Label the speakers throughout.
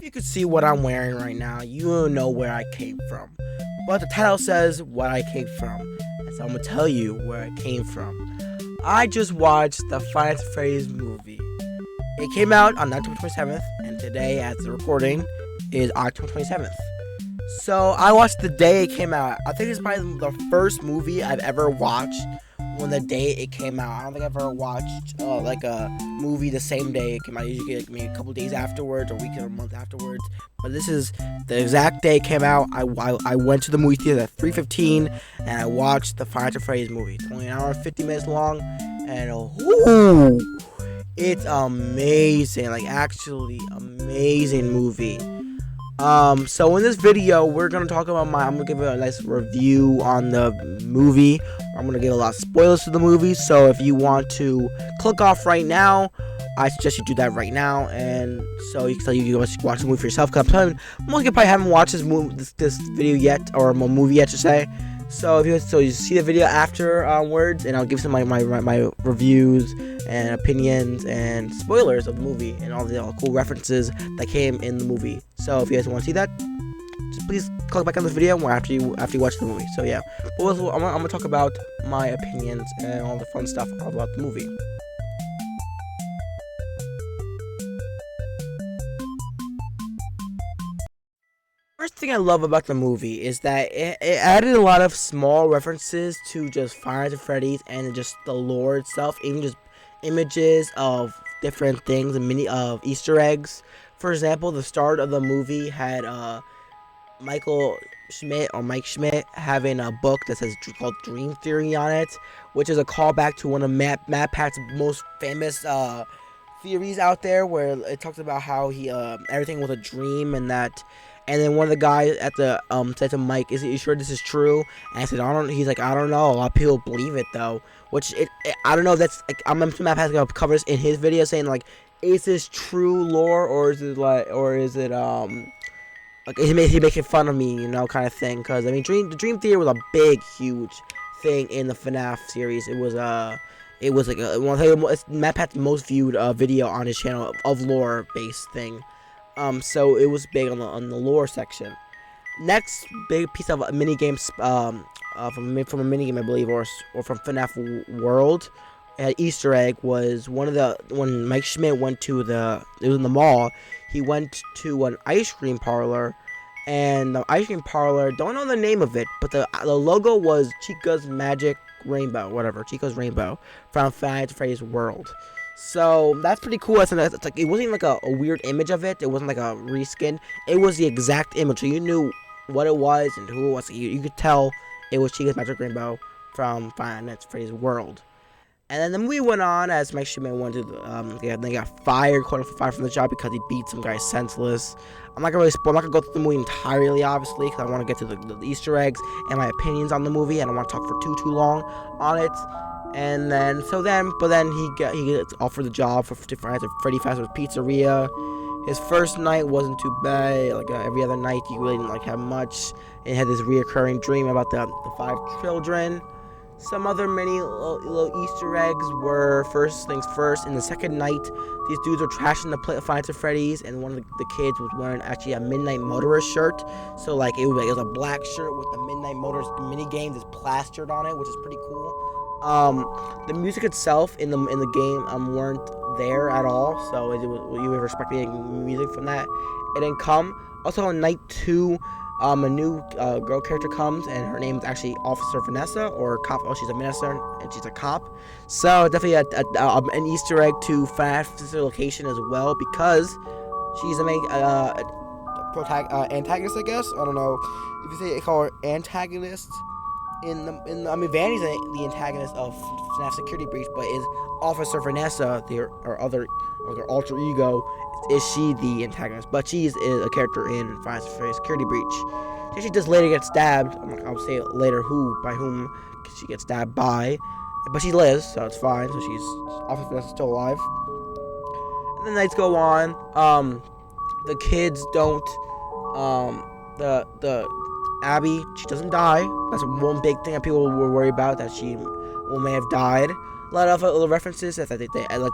Speaker 1: If you could see what I'm wearing right now, you know where I came from. But the title says what I came from, and so I'm gonna tell you where I came from. I just watched the Five Nights at Freddy's movie. It came out on October 27th, and today, as the recording, is October 27th. So I watched the day it came out. I think it's probably the first movie I've ever watched on the day it came out. I don't think I've ever watched like a movie the same day it came out. I usually get maybe a couple days afterwards, or a week or a month afterwards. But this is the exact day it came out. I went to the movie theater at 3:15, and I watched the Five Nights at Freddy's movie. It's only an hour and 50 minutes long, and it's amazing. Like, actually amazing movie. So in this video, we're gonna talk about I'm gonna give a nice review on the movie. I'm gonna give a lot of spoilers to the movie. So if you want to click off right now, I suggest you do that right now. And so you can watch the movie for yourself. Cause most of you probably haven't watched this video yet, or movie yet to say. So you see the video afterwards, and I'll give some of my reviews and opinions and spoilers of the movie and all the cool references that came in the movie. So if you guys want to see that, just please click back on this video after you watch the movie. So yeah, but I'm gonna talk about my opinions and all the fun stuff about the movie. First thing I love about the movie is that it added a lot of small references to just Five Nights at Freddy's and just the lore itself, even just images of different things and Easter eggs. For example, the start of the movie had Mike Schmidt having a book that says called Dream Theory on it, which is a callback to one of Matt Pat's most famous theories out there, where it talks about how he everything was a dream, and then one of the guys at the said to Mike, "Is you sure this is true?" And I said, "I don't." He's like, "I don't know. A lot of people believe it though." Which I don't know. That's like, I'm sure Matt Pat's gonna cover this in his video, saying like, "Is this true lore, or is it like is he making fun of me, kind of thing?" Because I mean, the Dream Theory was a big, huge thing in the FNAF series. It was like it's Matt Pat's most viewed video on his channel of lore based thing. So it was big on the lore section. Next big piece of mini games from a mini game, I believe, or from FNAF World, Easter egg was when Mike Schmidt went to it was in the mall. He went to an ice cream parlor, and the ice cream parlor, don't know the name of it, but the logo was Chica's Magic Rainbow, whatever, Chica's Rainbow from Five Nights at Freddy's World. So that's pretty cool. It's like, it wasn't like a weird image of it. It wasn't like a reskin. It was the exact image, so you knew what it was and who it was. You could tell it was Chica's Magic Rainbow from Five Nights at Freddy's World. And then the movie went on as Mike Schmidt went to they got fired from the job because he beat some guy senseless. I'm not gonna go through the movie entirely, obviously, because I want to get to the Easter eggs and my opinions on the movie. I don't want to talk for too long on it. And then he gets offered the job for Freddy Fazbear's Pizzeria. His first night wasn't too bad. Like every other night, he really didn't have much. And he had this reoccurring dream about the 5 children. Some other many little Easter eggs were, first things first, in the second night, these dudes were trashing the Five Nights at Freddy's, and one of the kids was wearing actually a Midnight Motorist shirt. So like it was a black shirt with the Midnight Motorist mini game that's plastered on it, which is pretty cool. The music itself in the game weren't there at all, so you were expecting music from that. It didn't come. Also on night 2, a new girl character comes, and her name is actually Officer Vanessa, or cop. Oh, she's a minister and she's a cop. So definitely an Easter egg to FNAF's location as well, because she's the main antagonist, I guess. I don't know if you call her antagonist. I mean, Vanny's the antagonist of FNAF Security Breach, but is Officer Vanessa, their alter ego, is she the antagonist? But she is a character in FNAF Security Breach. She just later gets stabbed. I'll say later by whom she gets stabbed by, but she lives, so it's fine. So Officer Vanessa's still alive. And the nights go on. The kids don't. The Abby, she doesn't die. That's one big thing that people were worried about, that she may have died. A lot of little references that they like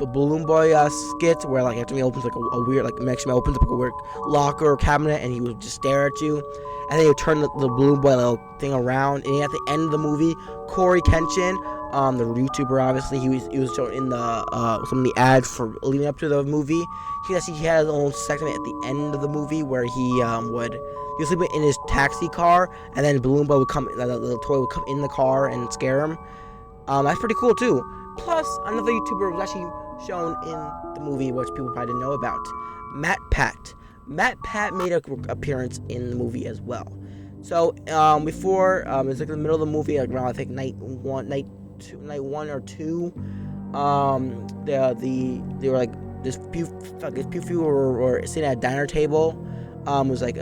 Speaker 1: Balloon Boy skit where like after he opens like a weird like Maximum opens up like a weird locker or cabinet and he would just stare at you, and then you turn the Balloon Boy little thing around, and at the end of the movie, Corey Kenshin, the YouTuber, obviously he was shown in the some of the ads for leading up to the movie. He had his own segment at the end of the movie where he was sleeping in his taxi car, and then Balloon Boy would come, the toy would come in the car and scare him. That's pretty cool too. Plus, another YouTuber was actually shown in the movie, which people probably didn't know about. Matt Pat. Matt Pat made an appearance in the movie as well. So before, it was like in the middle of the movie, like around I think night one or two. They were like this few were sitting at a diner table. It was like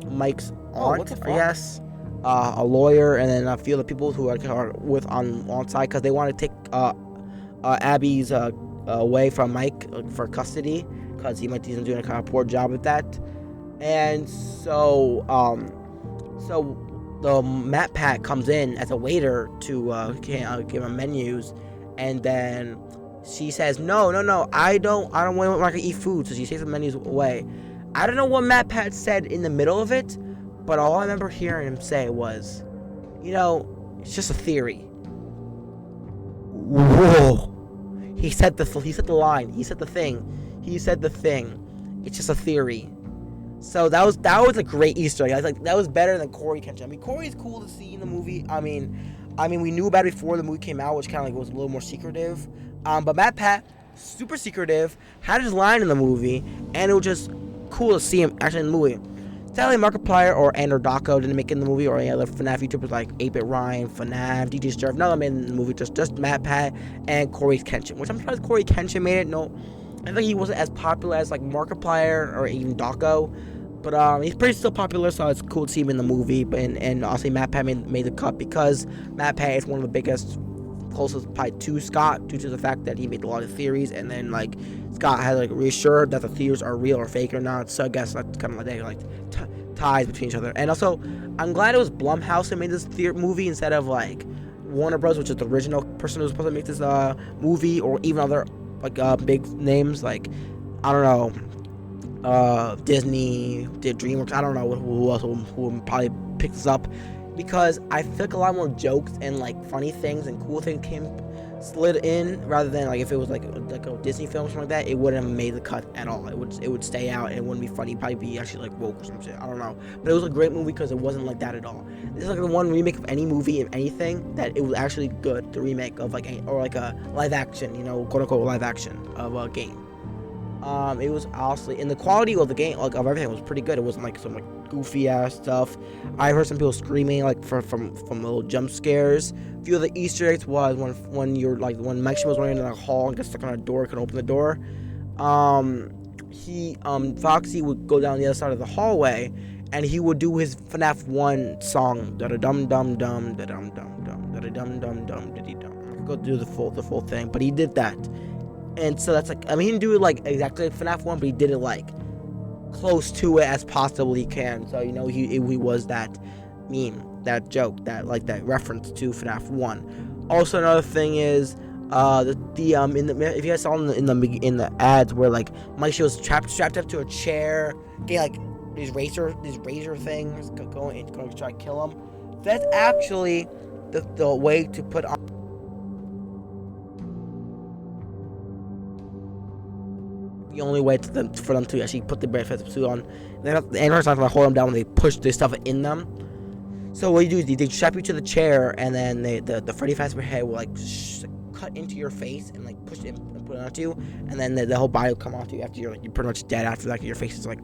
Speaker 1: Mike's aunt, I guess. A lawyer, and then a few other people who are with on side because they want to take Abby's away from Mike for custody because he's doing a kind of poor job at that. And so the Matt Pat comes in as a waiter to give him menus, and then she says, no, I don't want to eat food, so she takes the menus away. I don't know what Matt Pat said in the middle of it, but all I remember hearing him say was, it's just a theory. Whoa. He said the line. He said the thing. It's just a theory. So that was a great Easter egg. That was better than Corey Kenshin. I mean, Corey's cool to see in the movie. I mean, we knew about it before the movie came out, which kind of was a little more secretive. But Matt Pat, super secretive, had his line in the movie, and it was just cool to see him actually in the movie. Sadly, Markiplier or Daco didn't make it in the movie, or any other FNAF YouTubers like 8-Bit Ryan, FNAF, DJ Surf. None of them made it in the movie, just Matt Pat and Corey Kenshin, which I'm surprised Corey Kenshin made it. No, I think he wasn't as popular as like Markiplier or even Daco, but he's pretty still popular, so it's cool to see him in the movie. And also Matt Pat made the cut because Matt Pat is one of the biggest, closest probably to Scott due to the fact that he made a lot of theories, and then like Scott had like reassured that the theories are real or fake or not. So I guess that's kind of like ties between each other. And also, I'm glad it was Blumhouse that made this movie instead of like Warner Bros, which is the original person who was supposed to make this movie, or even other like big names like, I don't know, Disney did DreamWorks. I don't know who else who probably pick this up, because I feel like a lot more jokes and like funny things and cool things slid in, rather than like if it was like a Disney film or something like that, it wouldn't have made the cut at all. It would stay out and it wouldn't be funny. It'd probably be actually like woke or some shit. I don't know, but it was a great movie because it wasn't like that at all. This is like the one remake of any movie and anything that it was actually good. The remake of like or like a live action, quote unquote live action of a game. It was honestly, and the quality of the game, like of everything, was pretty good. It wasn't like some like goofy ass stuff. I heard some people screaming like from little jump scares. A few of the Easter eggs was when you're like when Mike was running in a hall and gets stuck on a door, can open the door. Foxy would go down the other side of the hallway, and he would do his FNAF 1 song, da da dum dum dum da dum dum dum da da dum dum dum diddy dum. I could go do the full thing, but he did that. And so that's like, I mean, he didn't do it like exactly like FNAF 1, but he did it like close to it as possible he can. So, he was that meme, that joke, that reference to FNAF 1. Also, another thing is, if you guys saw in the ads where like Mike was strapped up to a chair, getting like these razor things going to try to kill him. That's actually the way to put on. The only way for them to actually put the breakfast suit on. The android's not going to hold them down when they push their stuff in them. So what you do is they strap you to the chair, and then the Freddy Fazbear head will like cut into your face and like push it and put it onto you, and then the whole body will come onto you after you're pretty much dead. After that, your face is like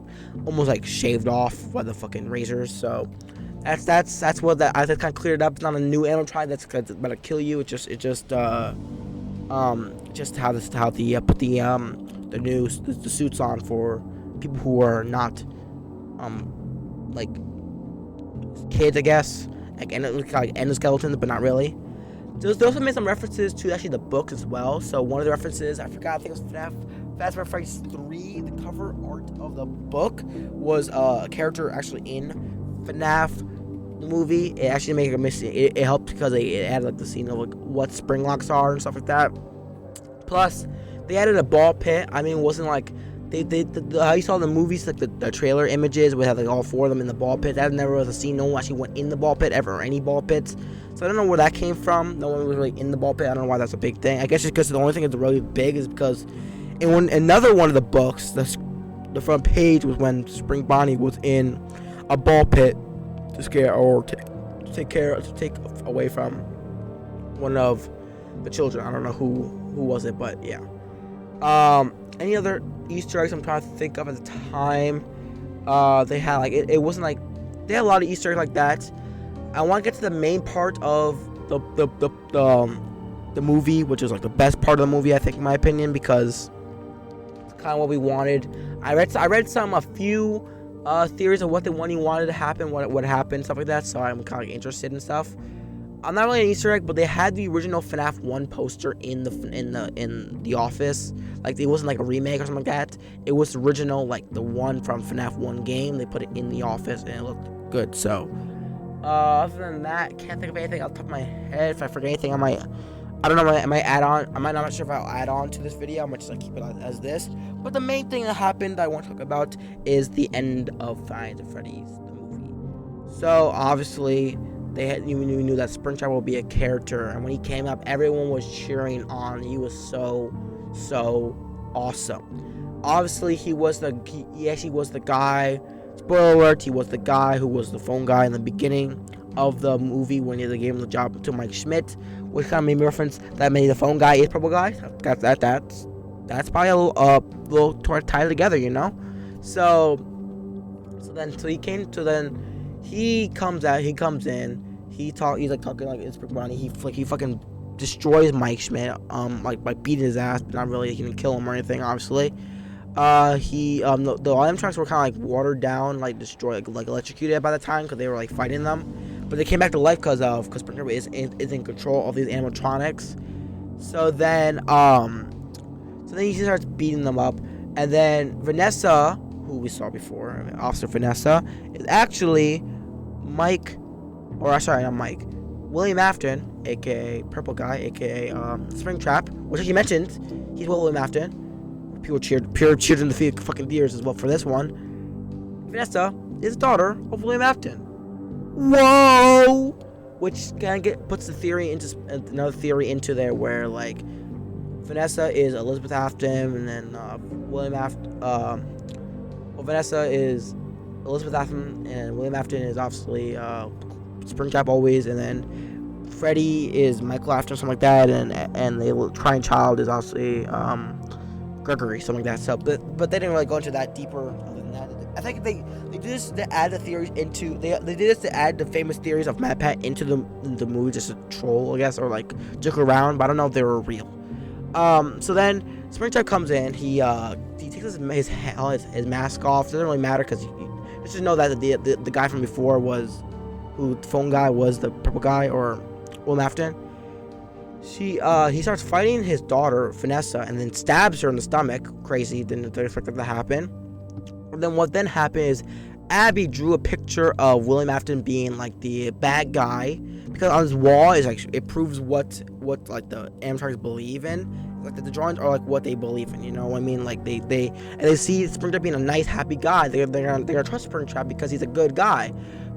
Speaker 1: almost like shaved off by the fucking razors. So that's what that I kind of cleared up. It's not a new animatronic that's about to kill you. It's just how they put the suits on for people who are not like kids, I guess, like endoskeletons, but not really. They also made some references to actually the book as well. So one of the references, I think it was FNAF Fazbear Frights 3. The cover art of the book was a character actually in FNAF the movie. It actually made it helped because it added like the scene of like what spring locks are and stuff like that. Plus, they added a ball pit. I mean, it wasn't like how you saw the movies, like the trailer images, we had like all 4 of them in the ball pit. That never was a scene. No one actually went in the ball pit ever, or any ball pits. So I don't know where that came from. No one was really in the ball pit. I don't know why that's a big thing. I guess just because the only thing that's really big is because in another one of the books, the front page was when Spring Bonnie was in a ball pit to scare or to take away from one of the children. I don't know who was it, but yeah. Any other Easter eggs I'm trying to think of at the time? They had like it wasn't like they had a lot of Easter eggs like that. I want to get to the main part of the movie, which is like the best part of the movie, I think, in my opinion, because it's kind of what we wanted. I read a few theories of what they wanted to happen, what happened, stuff like that. So I'm kind of interested in stuff. I'm not really an Easter egg, but they had the original FNAF 1 poster in the office. Like, it wasn't like a remake or something like that. It was the original, like the one from FNAF 1 game. They put it in the office and it looked good. So, other than that, can't think of anything off the top of my head. If I forget anything, I don't know. I might add on. I'm not sure if I'll add on to this video. I might just like keep it as this. But the main thing that happened that I want to talk about is the end of Five Nights at Freddy's, the movie. So obviously, we knew that Springtrap will be a character, and when he came up, everyone was cheering on. He was so awesome. Obviously, he actually was the guy. Spoiler alert: he was the guy who was the phone guy in the beginning of the movie when they gave him the job to Mike Schmidt, which kind of made me reference that maybe the phone guy is Purple Guy. That's probably a little tied together, you know. So he comes in. He's like talking like it's Purple Bonnie. He fucking destroys Mike Schmidt, like by beating his ass, but not really. He didn't kill him or anything, obviously. The animatronics were kind of like watered down, like destroyed, like electrocuted by the time because they were like fighting them, but they came back to life because Springtrap is in control of these animatronics. So then he starts beating them up, and then Vanessa, who we saw before, Officer Vanessa, is actually William Afton, aka Purple Guy, aka Springtrap, which he mentioned, he's William Afton. People cheered in the fucking theaters as well for this one. Vanessa is the daughter of William Afton. Whoa! Which kind of puts the theory into another theory into there, where like Vanessa is Elizabeth Afton, and then Vanessa is Elizabeth Afton, and William Afton is obviously Springtrap always, and then Freddy is Michael Afton, something like that, and the crying child is obviously Gregory, something like that. So, but they didn't really go into that deeper. Other than that, I think they did this to add the theories into they did this to add the famous theories of Matt Pat into the movie, just to troll, I guess, or like joke around. But I don't know if they were real. So then Springtrap comes in. He takes his mask off. It doesn't really matter because just know that the guy from before the phone guy was the Purple Guy or William Afton. He starts fighting his daughter Vanessa and then stabs her in the stomach. Crazy, didn't expect that to happen. And then what then happened is Abby drew a picture of William Afton being like the bad guy, because on his wall is like it proves what like the animatronics believe in. Like the drawings are like what they believe in, you know what I mean? Like they see Springtrap being a nice, happy guy. They're gonna trust Springtrap because he's a good guy.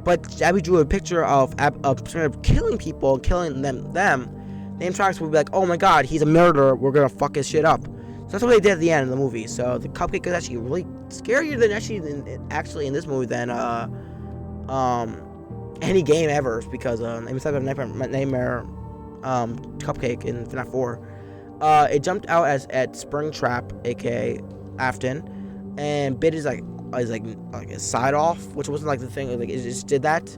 Speaker 1: But Abby drew a picture of Springtrap killing people, killing them. The animatronics would be like, oh my god, he's a murderer, we're gonna fuck his shit up. So that's what they did at the end of the movie. So the cupcake is actually really scarier than actually in this movie than any game ever, because instead of Nightmare Cupcake in FNAF 4, it jumped out at Springtrap, aka Afton, and bit his like his side off, which wasn't like the thing, like it just did that,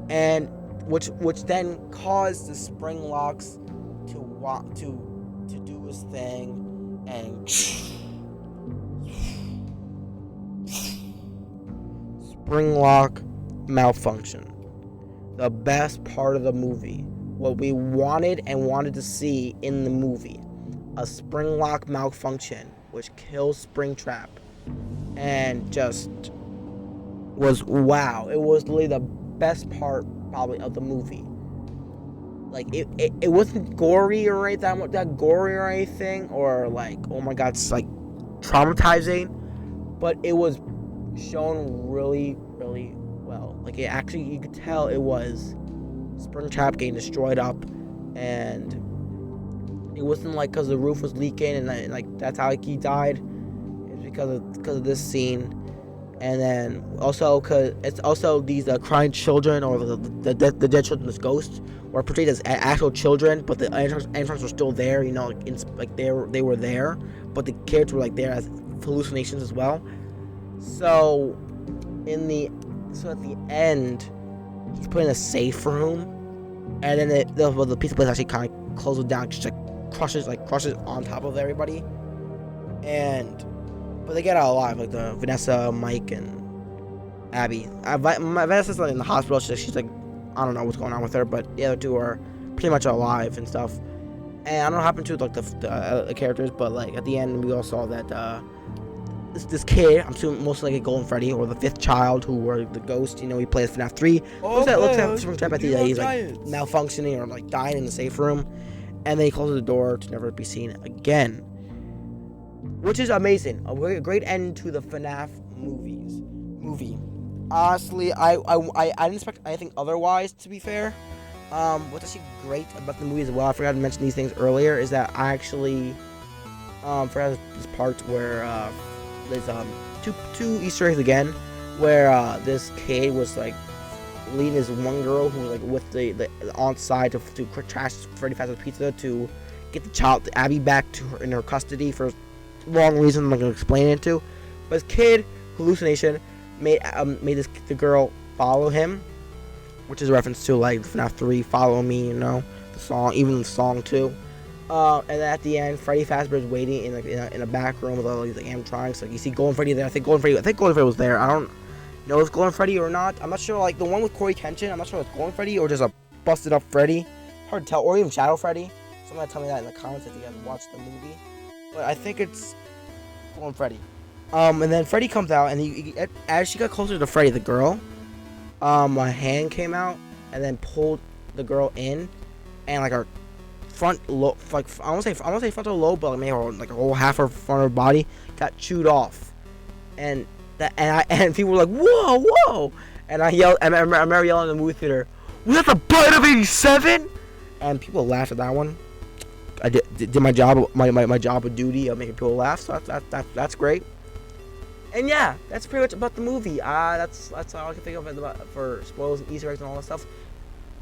Speaker 1: and which then caused the spring locks to do his thing and spring lock malfunction. The best part of the movie, what we wanted to see in the movie, a spring lock malfunction which kills Springtrap, and just was wow. It was literally the best part probably of the movie. like it wasn't gory or anything, that gory or anything, or like, oh my god, it's like traumatizing, but it was shown really, really well. Like, it actually, you could tell it was Springtrap getting destroyed up, and it wasn't like because the roof was leaking and like that's how he died. It's because of this scene. And then also, because it's also these crying children, or the dead children's ghosts, were portrayed as actual children, but the entrance were still there. You know, like they were there, but the characters were like there as hallucinations as well. So at the end, he's put in a safe room, and then the piece of place actually kind of closes down, just like crushes on top of everybody, but they get out alive, like the Vanessa, Mike, and Abby. Vanessa's like in the hospital. She's like, I don't know what's going on with her, but the other two are pretty much alive and stuff. And I don't know what happened to like the characters, but like at the end we all saw that this kid, I'm assuming most likely Golden Freddy, or the fifth child, who were the ghost. You know, he plays FNAF 3. Looks at Springtrap at the end. He's like malfunctioning or like dying in the safe room, and then he closes the door to never be seen again, which is amazing. A great end to the FNAF movie. Honestly, I didn't expect anything otherwise, to be fair. What's actually great about the movie as well, I forgot to mention these things earlier, is that I actually forgot this part where there's two Easter eggs again, where this kid was like leading this one girl who was like with the on side to trash Freddy Fazbear's Pizza to get the child, Abby, back to her in her custody for long reason I'm not gonna explain it to. But this kid hallucination made the girl follow him, which is a reference to like FNAF 3, Follow Me, you know, the song, even the song too. And then at the end, Freddy Fazbear is waiting in a back room with all these like animatronics. Like, you see Golden Freddy there. I think Golden Freddy was there. I don't know if it's Golden Freddy or not. I'm not sure. Like the one with Corey Kenshin, I'm not sure if it's Golden Freddy or just a busted up Freddy. Hard to tell. Or even Shadow Freddy. Someone tell me that in the comments if you guys watched the movie. But I think it's Golden Freddy. And then Freddy comes out, and as she got closer to Freddy, the girl, a hand came out and then pulled the girl in, and like her front lobe, like I won't say frontal lobe, but like maybe like a whole half her front of her body got chewed off, and people were like, whoa, and I remember yelling in the movie theater, "We have the bite of 87," and people laughed at that one. I did my job, my job of duty of making people laugh, so that's great. And yeah, that's pretty much about the movie. That's all I can think of for spoilers and Easter eggs and all that stuff.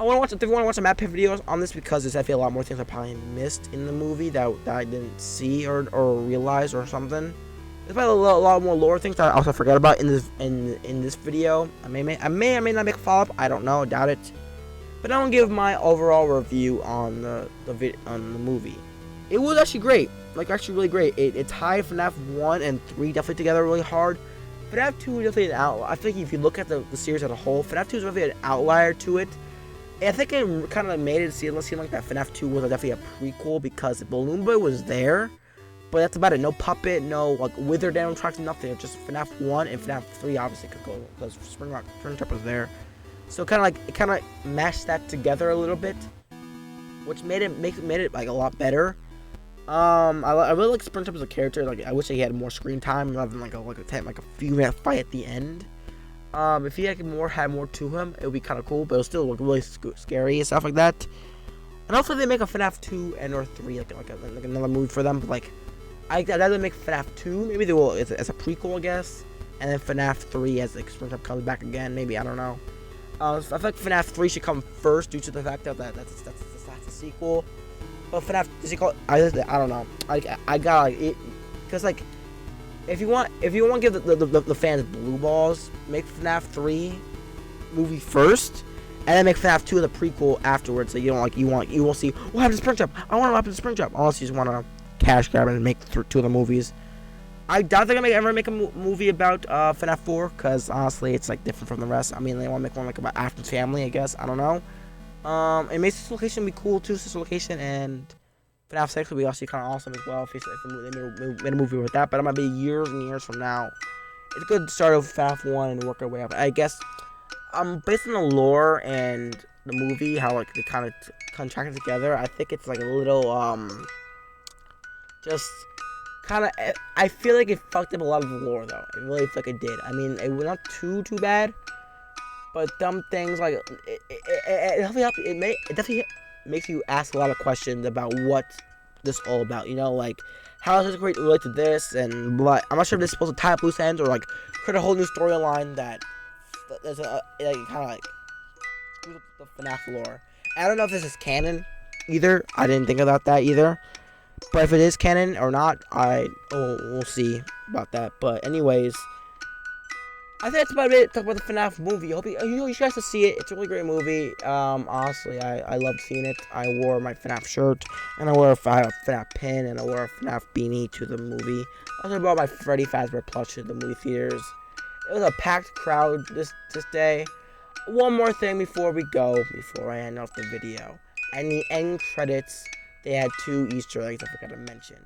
Speaker 1: If you want to watch some map pick videos on this, because there's definitely a lot more things I probably missed in the movie that I didn't see or realize or something. There's probably a lot more lore things that I also forgot about in this video. I may or may not make a follow up. I don't know. I doubt it. But I don't give my overall review on the movie. It was actually great. Like, actually really great. It tied FNAF 1 and 3 definitely together really hard. FNAF 2 is definitely an outlier. I think if you look at the series as a whole, FNAF 2 is definitely an outlier to it. And I think it kind of made it seem like that FNAF 2 was definitely a prequel, because Balloon Boy was there, but that's about it. No puppet, no like withered animatronics, nothing. It's just FNAF 1 and FNAF 3 obviously could go, because Springtrap was there. So it kind of mashed that together a little bit, which made it like a lot better. I really like Springtrap as a character. Like, I wish he had more screen time rather than like a few minute fight at the end. If he had more to him, it would be kind of cool, but it would still look really scary and stuff like that. And hopefully they make a FNAF 2 and or 3, like another movie for them. But like, I'd rather make FNAF 2. Maybe they will as a prequel, I guess, and then FNAF 3 as like Springtrap comes back again. Maybe, I don't know. I feel like FNAF 3 should come first due to the fact that that's a sequel. But FNAF, I don't know. I got like it, because like if you want to give the fans blue balls, make FNAF 3 movie first, and then make FNAF 2 the prequel afterwards. So you won't see what happened to Springtrap. I want to happen to Springtrap, unless you just want to cash grab and make 2 of the movies. I doubt they're gonna ever make a movie about FNAF 4, because honestly, it's like different from the rest. I mean, they want to make one like about Afton's family, I guess. I don't know. It makes this location be cool too. This location, and FNAF 6 would be actually kind of awesome as well if they made a movie with that. But it might be years and years from now. It's good to start with FNAF 1 and work our way up. I guess, based on the lore and the movie, how like they kind of contracted together. I think it's like a little just kind of. I feel like it fucked up a lot of the lore though. I really feel like it did. I mean, it was not too bad, but dumb things like it definitely makes you ask a lot of questions about what this all about. You know, like how does this relate to this and blah. I'm not sure if this is supposed to tie up loose ends or like create a whole new storyline that there's a like kind of like screws up the FNAF lore. I don't know if this is canon either. I didn't think about that either. But if it is canon or not, we'll see about that. But anyways, I think that's about it. Talk about the FNAF movie. I hope you guys to see it. It's a really great movie. Honestly, I loved seeing it. I wore my FNAF shirt, and I wore a FNAF pin, and I wore a FNAF beanie to the movie. I also brought my Freddy Fazbear plush to the movie theaters. It was a packed crowd this day. One more thing before I end off the video. In the end credits, they had 2 Easter eggs I forgot to mention.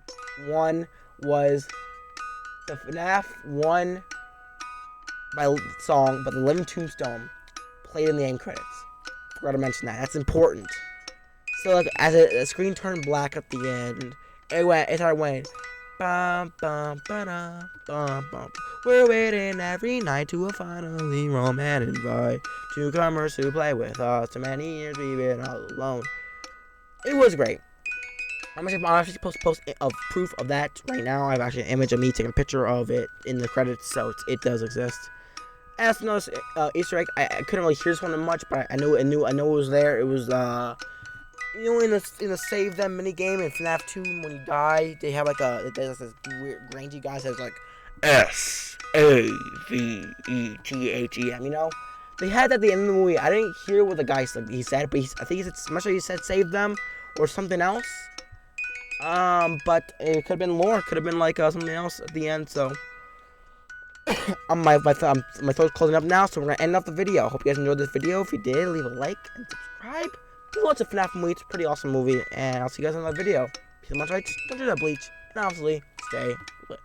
Speaker 1: One was the FNAF 1 by song, but the Living Tombstone played in the end credits. Forgot to mention that. That's important. So like as the screen turned black at the end, it started going bum bum ba bum bum. We're waiting every night to finally roam and invite newcomers to play with us. So many years we've been all alone. It was great. I'm actually supposed to post a proof of that right now. I have actually an image of me taking a picture of it in the credits, so it does exist. As for another Easter egg, I couldn't really hear this one much, but I know it was there. It was you know, in the save them mini game in FNAF 2, when you die, they have like there's this weird rangy guy says like SAVETHEM. You know, they had that at the end of the movie. I didn't hear what the guy said. He said, but I think I'm not sure he said save them or something else. But it could have been lore. Could have been like something else at the end. So my throat's closing up now, so we're gonna end off the video. Hope you guys enjoyed this video. If you did, leave a like and subscribe. Do watch a FNAF movie. It's a pretty awesome movie, and I'll see you guys in another video. Peace and much lights. Don't do that bleach, and obviously stay lit.